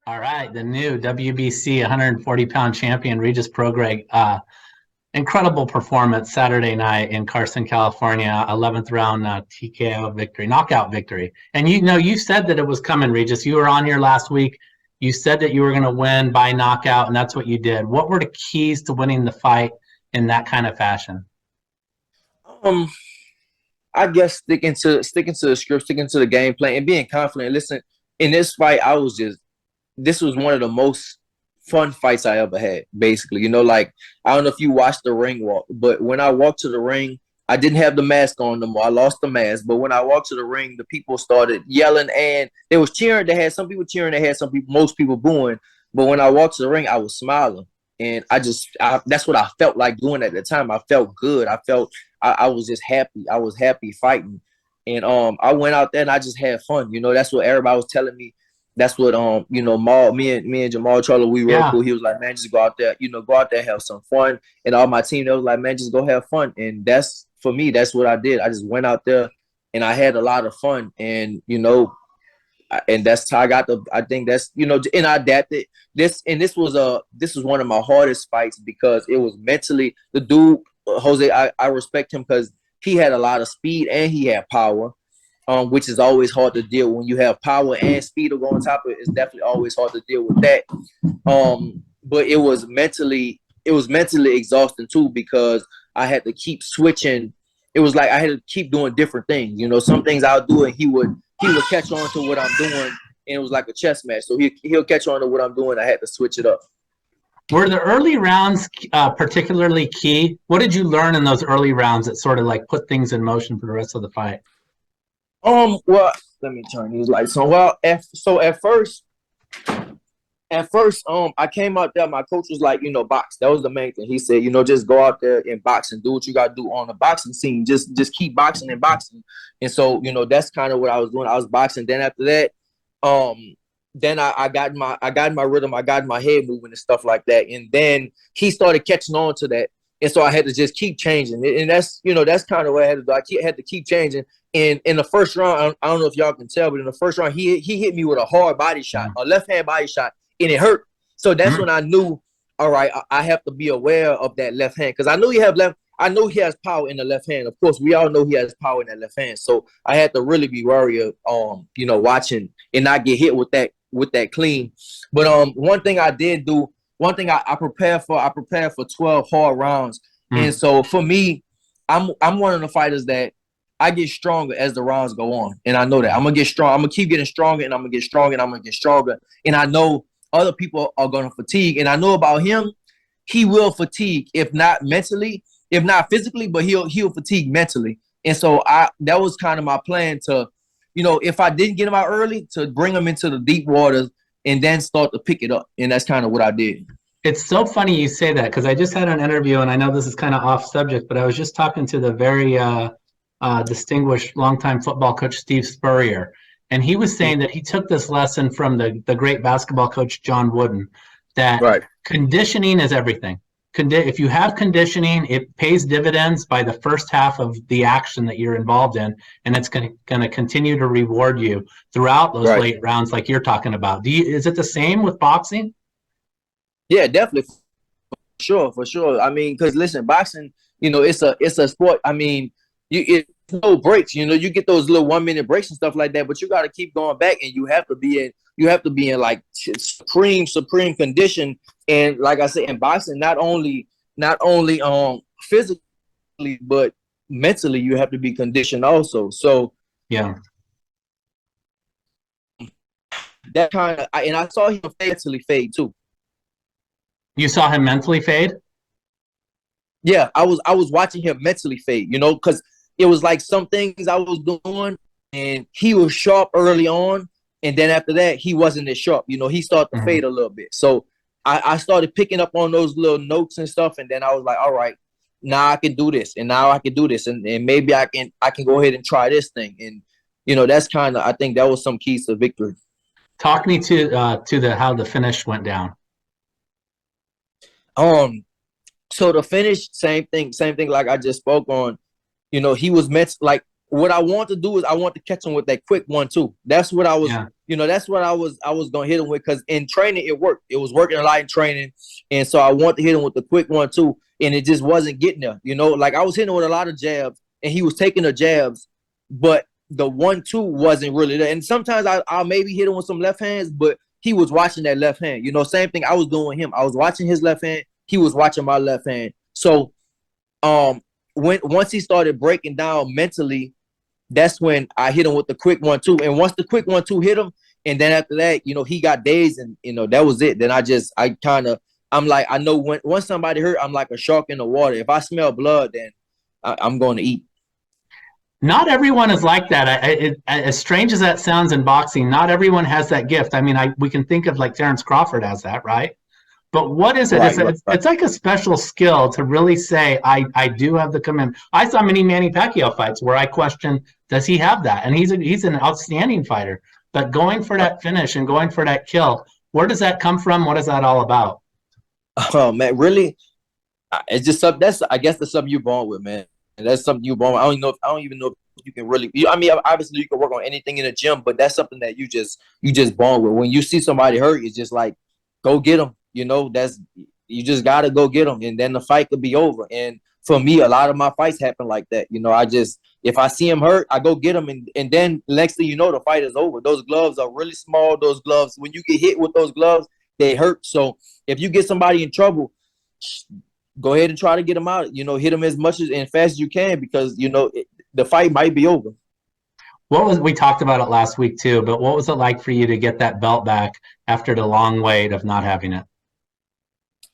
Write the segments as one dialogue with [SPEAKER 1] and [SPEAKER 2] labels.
[SPEAKER 1] All right, the new WBC 140-pound champion Regis Prograis. Incredible performance Saturday night in Carson, California. 11th round TKO victory, knockout victory. And you said that it was coming, Regis. You were on here last week. You said that you were going to win by knockout, and that's what you did. What were the keys to winning the fight in that kind of fashion?
[SPEAKER 2] Um, I guess sticking to the script, sticking to the game plan, and being confident. Listen, in this fight, this was one of the most fun fights I ever had. Basically, like I don't know if you watched the ring walk, but when I walked to the ring, I didn't have the mask on no more. I lost the mask, but when I walked to the ring, the people started yelling and they was cheering. They had some people cheering, they had most people booing. But when I walked to the ring, I was smiling, and that's what I felt like doing at the time. I felt good. I was just happy. I was happy fighting. And I went out there and I just had fun. That's what everybody was telling me. That's what Maul, me and Jamal Charlo, we real
[SPEAKER 1] Yeah,
[SPEAKER 2] cool. He was like, man, just go out there, go out there, have some fun. And all my team, they was like, man, just go have fun. And that's for me, that's what I did. I just went out there and I had a lot of fun. And and that's how I think that's and I adapted this was one of my hardest fights because it was mentally the dude Jose. I respect him because he had a lot of speed and he had power, which is always hard to deal when you have power and speed to go on top of it. It's definitely always hard to deal with that. But it was mentally exhausting too because I had to keep switching. It was like I had to keep doing different things. Some things I'll do and he would catch on to what I'm doing, and it was like a chess match. So he'll catch on to what I'm doing. I had to switch it up.
[SPEAKER 1] were the early rounds particularly key? What did you learn in those early rounds that sort of like put things in motion for the rest of the fight?
[SPEAKER 2] Well, let me turn these lights on. Well, at first, I came out there. My coach was like, box. That was the main thing. He said, just go out there and box and do what you got to do on the boxing scene. Just keep boxing and boxing. And so, that's kind of what I was doing. I was boxing. Then after that, then I got my rhythm. I got my head moving and stuff like that. And then he started catching on to that. And so I had to just keep changing. And that's kind of what I had to do. Had to keep changing. And in the first round, I don't know if y'all can tell, but in the first round, he hit me with a hard body shot, a left hand body shot, and it hurt. So that's when I knew, all right, I have to be aware of that left hand because I know he has power in the left hand. Of course, we all know he has power in that left hand. So I had to really be wary of, watching and not get hit with that clean. But one thing I did do, one thing I prepared for 12 hard rounds. And so for me, I'm one of the fighters that I get stronger as the rounds go on. And I know that. I'm gonna get strong. I'm gonna keep getting stronger and I'm gonna get stronger and I'm gonna get stronger. And I know other people are gonna fatigue. And I know about him, he will fatigue, if not mentally, if not physically, but he'll fatigue mentally. And so that was kind of my plan to, if I didn't get him out early, to bring him into the deep waters and then start to pick it up. And that's kind of what I did.
[SPEAKER 1] It's so funny you say that because I just had an interview, and I know this is kind of off subject, but I was just talking to the very distinguished longtime football coach Steve Spurrier, and he was saying that he took this lesson from the great basketball coach John Wooden, that
[SPEAKER 2] Right.
[SPEAKER 1] conditioning is everything. If you have conditioning, it pays dividends by the first half of the action that you're involved in, and it's going to continue to reward you throughout those
[SPEAKER 2] Right.
[SPEAKER 1] late rounds, like you're talking about. Is it the same with boxing?
[SPEAKER 2] Yeah, definitely. For sure. I mean, because listen, boxing, it's a sport. I mean, it's no breaks. You get those little 1 minute breaks and stuff like that, but you got to keep going back, and you have to be in like supreme condition. And like I said, in boxing, not only physically but mentally, you have to be conditioned also. So
[SPEAKER 1] Yeah.
[SPEAKER 2] that kind of, and I saw him mentally fade too.
[SPEAKER 1] You saw him mentally fade?
[SPEAKER 2] Yeah, I was watching him mentally fade, because it was like some things I was doing and he was sharp early on, and then after that he wasn't as sharp. He started to fade a little bit. So I started picking up on those little notes and stuff, and then I was like, all right, now I can do this, and now I can do this, and maybe I can go ahead and try this thing. And that's kind of, I think that was some keys to victory.
[SPEAKER 1] Talk me to the how the finish went down.
[SPEAKER 2] So the finish, same thing like I just spoke on. He was meant, like, what I want to do is I want to catch him with that quick 1-2. That's what I was
[SPEAKER 1] Yeah.
[SPEAKER 2] that's what I was gonna hit him with, because in training it worked. It was working a lot in training, and so I wanted to hit him with the quick 1-2, and it just wasn't getting there. Like I was hitting him with a lot of jabs, and he was taking the jabs, but the 1-2 wasn't really there. And sometimes I'll maybe hit him with some left hands, but he was watching that left hand. Same thing I was doing with him. I was watching his left hand. He was watching my left hand. So once he started breaking down mentally, that's when I hit him with the quick 1-2. And once the quick 1-2 hit him, and then after that, he got dazed, and that was it. Then I'm like, I know once somebody hurt, I'm like a shark in the water. If I smell blood, then I'm going to eat.
[SPEAKER 1] Not everyone is like that. As strange as that sounds in boxing, not everyone has that gift. I mean, we can think of like Terrence Crawford has that, right? But what is it? Right, it's like a special skill to really say, I do have the commitment. I saw many Manny Pacquiao fights where I question, does he have that? And he's an outstanding fighter. But going for that finish and going for that kill, where does that come from? What is that all about?
[SPEAKER 2] Oh, man, really? It's just something I guess that's something you're born with, man. And that's something you're born with. I don't even know if you can really. I mean, obviously you can work on anything in the gym, but that's something that you just born with. When you see somebody hurt, it's just like, go get them. You just gotta go get them, and then the fight could be over. And for me, a lot of my fights happen like that. If I see him hurt, I go get him, and then next thing you know, the fight is over. Those gloves are really small. Those gloves, when you get hit with those gloves, they hurt. So if you get somebody in trouble, go ahead and try to get them out. Hit them as much and fast as you can, because the fight might be over.
[SPEAKER 1] We talked about it last week too, but what was it like for you to get that belt back after the long wait of not having it?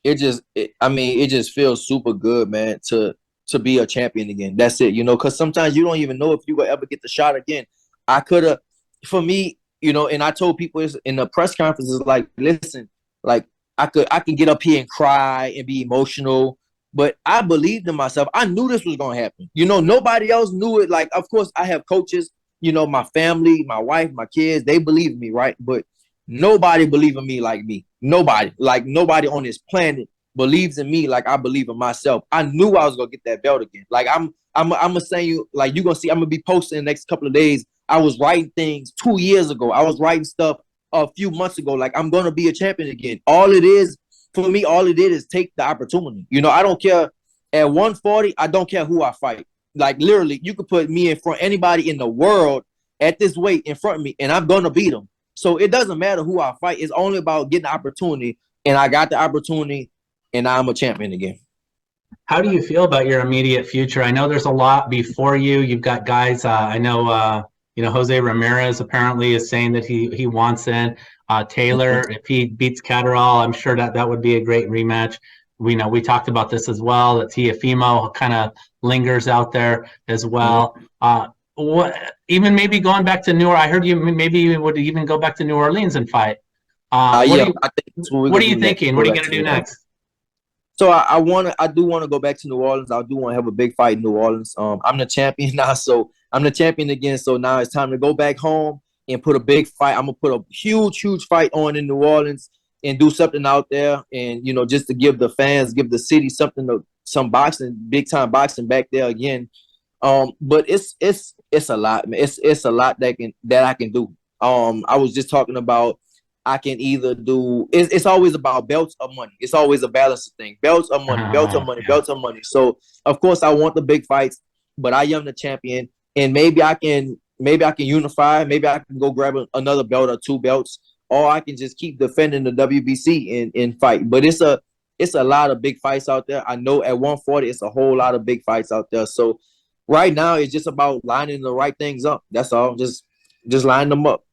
[SPEAKER 2] It just feels super good, man, to be a champion again. That's it, because sometimes you don't even know if you will ever get the shot again. I could have, for me, and I told people in the press conferences, like, listen, like I can get up here and cry and be emotional, but I believed in myself. I knew this was going to happen. Nobody else knew it. Like, of course, I have coaches, my family, my wife, my kids, they believe in me, right? But nobody believes in me like me. Nobody on this planet believes in me like I believe in myself. I knew I was gonna get that belt again. Like I'm gonna say you, like, you're gonna see, I'm gonna be posting in the next couple of days. I was writing things 2 years ago. I was writing stuff a few months ago. Like, I'm gonna be a champion again. All it is for me, is take the opportunity. I don't care at 140. I don't care who I fight. Like, literally, you could put me in front of anybody in the world at this weight in front of me, and I'm gonna beat them. So it doesn't matter who I fight. It's only about getting the opportunity, and I got the opportunity, and now I'm a champion again.
[SPEAKER 1] How do you feel about your immediate future? I know there's a lot before you. You've got guys. I know, Jose Ramirez apparently is saying that he wants in. Taylor, if he beats Catterall, I'm sure that would be a great rematch. We talked about this as well. That Tiafimo kind of lingers out there as well. Even maybe going back to New Orleans. I heard you would even go back to New Orleans and fight. What are you thinking? What are you going to do next?
[SPEAKER 2] So I do want to go back to New Orleans. I do want to have a big fight in New Orleans. I'm the champion now, so I'm the champion again. So now it's time to go back home and put a big fight. I'm gonna put a huge fight on in New Orleans and do something out there, and just to give the fans, give the city some boxing, big time boxing back there again. But it's a lot, man. It's a lot that I can do. I was just talking about, I can either do. It's always about belts or money. It's always a balance thing. Belts or money. Belts or money. Belts or money. So of course I want the big fights, but I am the champion, and maybe I can unify. Maybe I can go grab another belt or 2 belts, or I can just keep defending the WBC and fight. But it's a lot of big fights out there. I know at 140 it's a whole lot of big fights out there. So right now it's just about lining the right things up. That's all. Just line them up.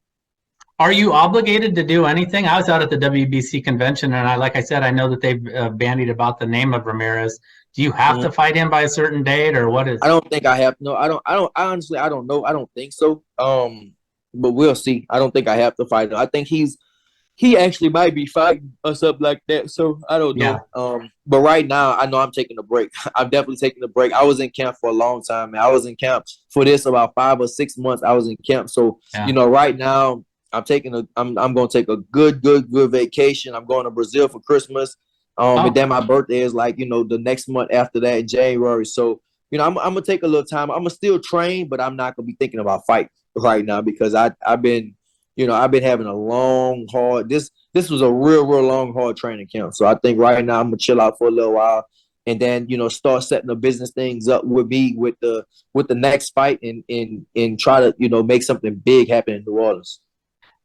[SPEAKER 1] Are you obligated to do anything? I was out at the WBC convention, and like I said, I know that they've bandied about the name of Ramirez. Do you have to fight him by a certain date, or what is?
[SPEAKER 2] I don't think I have. No, I don't. Honestly, I don't know. I don't think so. But we'll see. I don't think I have to fight him. I think he actually might be fighting or something like that. So I don't know. Yeah. But right now, I know I'm taking a break. I'm definitely taking a break. I was in camp for a long time, man. I was in camp for this about 5 or 6 months. I was in camp. So right now, I'm going to take a good vacation. I'm going to Brazil for Christmas. And then my birthday is like, the next month after that in January. So, I'm going to take a little time. I'm going to still train, but I'm not going to be thinking about fight right now, because I've been I've been having a long, hard. This was a real long, hard training camp. So I think right now I'm gonna chill out for a little while, and then start setting the business things up with me with the next fight, and try to make something big happen in New Orleans.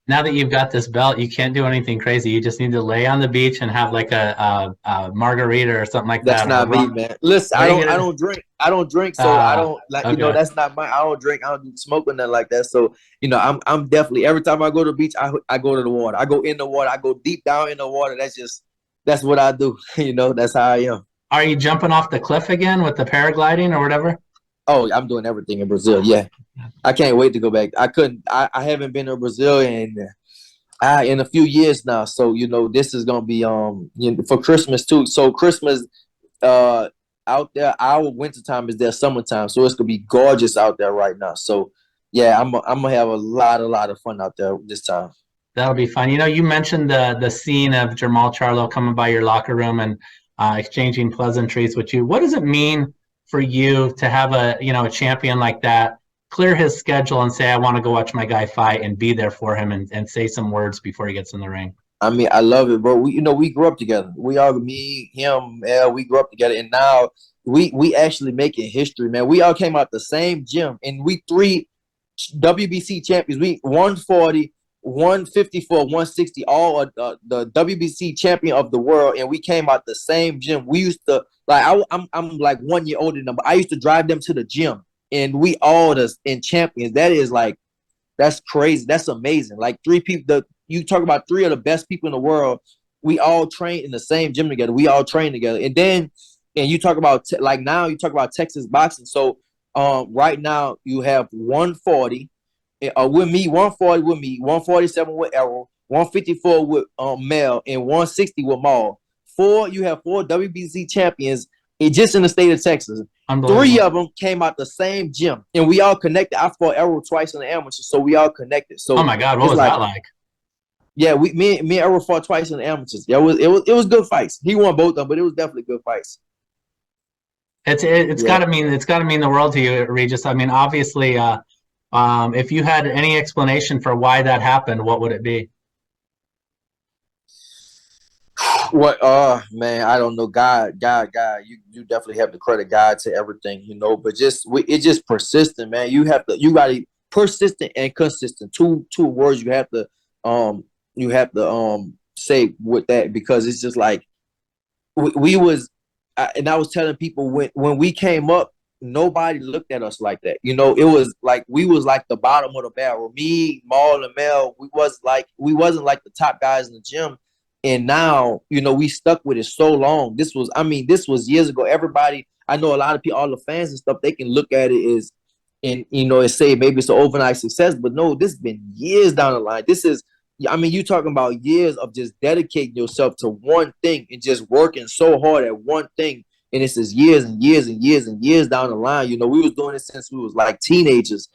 [SPEAKER 1] Now that you've got this belt, you can't do anything crazy. You just need to lay on the beach and have like a margarita or something like
[SPEAKER 2] That's
[SPEAKER 1] that.
[SPEAKER 2] not me, man. Listen, I don't drink. I don't drink, so I don't like.
[SPEAKER 1] Okay.
[SPEAKER 2] That's not my. I don't drink. I don't do smoke or nothing like that. So I'm definitely every time I go to the beach, I go to the water. I go in the water. I go deep down in the water. That's what I do. That's how I am.
[SPEAKER 1] Are you jumping off the cliff again with the paragliding or whatever?
[SPEAKER 2] Oh, I'm doing everything in Brazil. Yeah, I can't wait to go back. I couldn't. I haven't been to Brazil in a few years now. So this is gonna be for Christmas too. So Christmas out there, our wintertime is their summertime. So it's gonna be gorgeous out there right now. So yeah, I'm gonna have a lot of fun out there this time.
[SPEAKER 1] That'll be fun. You mentioned the scene of Jamal Charlo coming by your locker room and exchanging pleasantries with you. What does it mean for you to have a champion like that clear his schedule and say, I want to go watch my guy fight and be there for him and say some words before he gets in the ring?
[SPEAKER 2] I mean, I love it, bro. We grew up together. We all, me, him, we grew up together, and now we actually making history, man. We all came out the same gym, and we 3 WBC champions. We 140, 154, 160, all the WBC champion of the world, and we came out the same gym. We used to I'm like 1 year older than them, but I used to drive them to the gym, and we all in champions. That's crazy. That's amazing. Like 3 people. You talk about 3 of the best people in the world. We all train in the same gym together. We all train together, and you talk about now you talk about Texas boxing. So right now you have 140 with me, 140 with me, 147 with Errol, 154 with Mel, and 160 with Maul. You have 4 WBC champions just in the state of Texas. 3 of them came out the same gym, and we all connected. I fought Errol twice in the amateur, so we all connected. So
[SPEAKER 1] oh my God, what was that like?
[SPEAKER 2] Yeah, me and Errol fought twice in the amateurs. Yeah, it was good fights. He won both of them, but it was definitely good fights.
[SPEAKER 1] It's gotta mean the world to you, Regis. I mean, obviously, if you had any explanation for why that happened, what would it be?
[SPEAKER 2] What? Man, I don't know. God, you definitely have to credit God to everything, But it's just persistent, man. You gotta be persistent and consistent. Two words you have to say with that, because it's just like we was, and I was telling people when we came up, nobody looked at us like that. It was like we was like the bottom of the barrel. Me, Maul, and Mel, we wasn't like the top guys in the gym. And now, we stuck with it so long. This was years ago. Everybody, I know a lot of people, all the fans and stuff, they can look at it as, and say maybe it's an overnight success, but no, this has been years down the line. You talking about years of just dedicating yourself to one thing and just working so hard at one thing. And this is years and years and years and years down the line. We was doing it since we was like teenagers.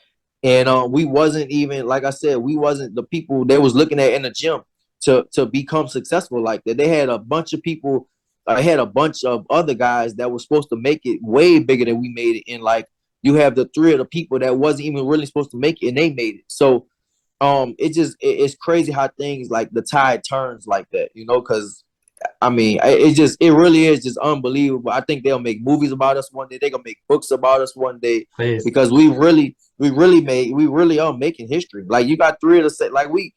[SPEAKER 2] And we wasn't even, like I said, we wasn't the people they was looking at in the gym to become successful like that. They had a bunch of people, had a bunch of other guys that were supposed to make it way bigger than we made it. And like you have the 3 of the people that wasn't even really supposed to make it, and they made it. So it's crazy how things like the tide turns like that, because it really is just unbelievable. I think they'll make movies about us one day. They're gonna make books about us one day.
[SPEAKER 1] Please.
[SPEAKER 2] Because we really are making history. Like you got 3 of the like we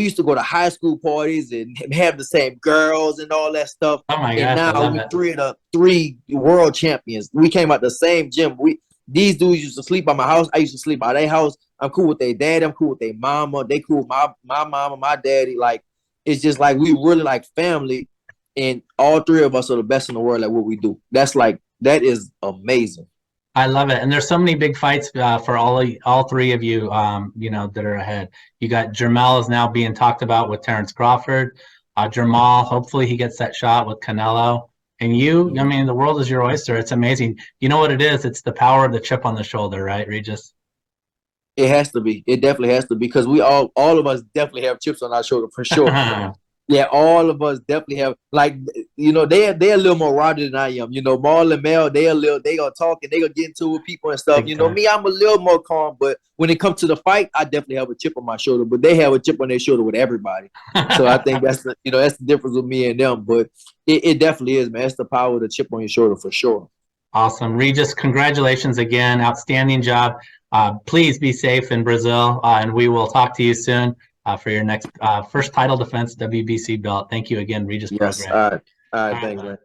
[SPEAKER 2] used to go to high school parties and have the same girls and all that stuff.
[SPEAKER 1] Oh my
[SPEAKER 2] and
[SPEAKER 1] gosh,
[SPEAKER 2] now we 3 of the 3 world champions. We came out the same gym. These dudes used to sleep at my house. I used to sleep at their house. I'm cool with their dad. I'm cool with their mama. They cool with my mama, my daddy. Like, it's just like we really like family, and all 3 of us are the best in the world at what we do. That is amazing.
[SPEAKER 1] I love it, and there's so many big fights for all 3 of you, that are ahead. You got Jermell is now being talked about with Terrence Crawford. Jamal, hopefully he gets that shot with Canelo. And you, the world is your oyster. It's amazing. You know what it is? It's the power of the chip on the shoulder, right, Regis?
[SPEAKER 2] It has to be. It definitely has to be, because we all of us definitely have chips on our shoulder for sure. Yeah, all of us definitely have, like, you know, they're a little more rowdy than I am. You know, Marl and Mel, they gonna talk and they gonna get into it with people and stuff.
[SPEAKER 1] Big
[SPEAKER 2] You know,
[SPEAKER 1] time.
[SPEAKER 2] me, I'm a little more calm, but when it comes to the fight, I definitely have a chip on my shoulder. But they have a chip on their shoulder with everybody. So I think that's the, you know, that's the difference with me and them. But it definitely is, man. It's the power of the chip on your shoulder for sure.
[SPEAKER 1] Awesome. Regis, congratulations again. Outstanding job. Please be safe in Brazil, and we will talk to you soon for your next first title defense, WBC belt. Thank you again, Regis
[SPEAKER 2] Yes.
[SPEAKER 1] Prograis.
[SPEAKER 2] All right. Thanks, man.